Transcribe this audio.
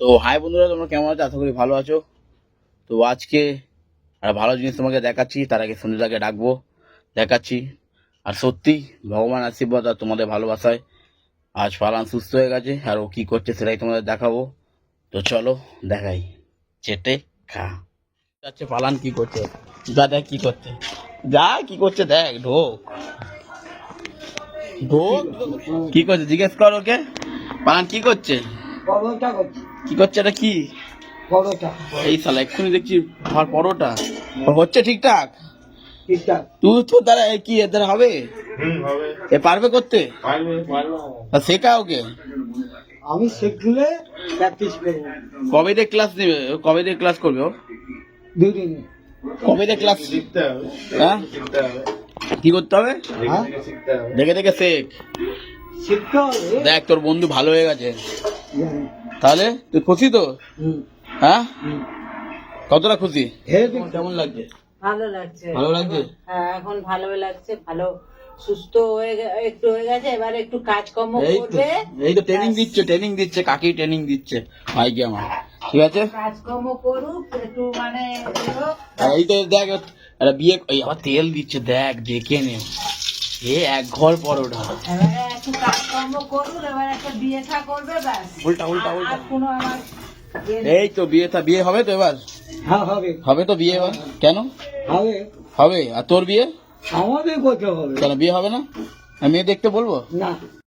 তো হাই বন্ধুরা, তোমরা কেমন আছো? আশা করি ভালো আছো। তো আজকে একটা ভালো জিনিস তোমাকে দেখাচ্ছি, তার আগে সন্ধ্যেটাকে ডাকবো, দেখাচ্ছি। আর সত্যি ভগবান আশীর্বাদ আর তোমাদের ভালোবাসায় আজ পালান সুস্থ হয়ে গেছে, আর ও কি করছে সেটাই তোমাদের দেখাবো। তো চলো দেখাই, চেটে খা। যাচ্ছে পালান কি করছে, যা দেখ কি করছে, যা কি করছে দেখ, ঢোক ঢোক। কি করছে জিজ্ঞেস কর ওকে। পালান কি করছে, কি করছে, এটা কি? এই শালা এক্ষুনি দেখছি পরোটা হচ্ছে ঠিকঠাক। তুই তো দ্বারা কি এর দ্বারা হবে? এ পারবে করতে? তা শেখা ওকে। আমি শিখলে প্র্যাকটিস করবো। কবে দিয়ে ক্লাস নেবে, কবে দিয়ে ক্লাস করবে ও? দুদিনে। কবে দিয়ে ক্লাস? হ্যাঁ কি করতে হবে? হ্যাঁ? দেখে দেখে শেখ। শিখতে হবে। দেখ তোর বন্ধু ভালো হয়ে গেছে, জানি। তাহলে তুই খুশি তো? হুম, হ্যাঁ হুম। কতটা খুশি? হেবি। কেমন লাগছে? ভালো লাগছে। ভালো লাগছে? হ্যাঁ, এখন ভালো লাগছে, ভালো সুস্থ একটু হয়ে গেছে। এবার একটু কাজকর্ম এই তো করবে, এই তো ট্রেনিং দিচ্ছে কাকি, ট্রেনিং দিচ্ছে ভাইকে আমার, ঠিক আছে? কাজকর্ম করুক একটু, মানে হোক। আর এই তো দেখ একটা বিয়ে, এই আবার তেল দিচ্ছে দেখ, দেখে নে। এ এক ঘর পরোটা। এবারে একটু কাজকর্ম করুক, এবার একটা বিয়ে থা করবে, ব্যাস। উল্টা উল্টা উল্টা। আর কোনো আমার ইয়ে নেই। এই তো বিয়ে হবে তো এবার, হ্যাঁ হবে। হবে তো বিয়ে এবার। কেন হবে। হবে? আর তোর বিয়ে আমাদের করতে হবে। কেন বিয়ে হবে না? আমি মেয়ে দেখতে বলবো? না।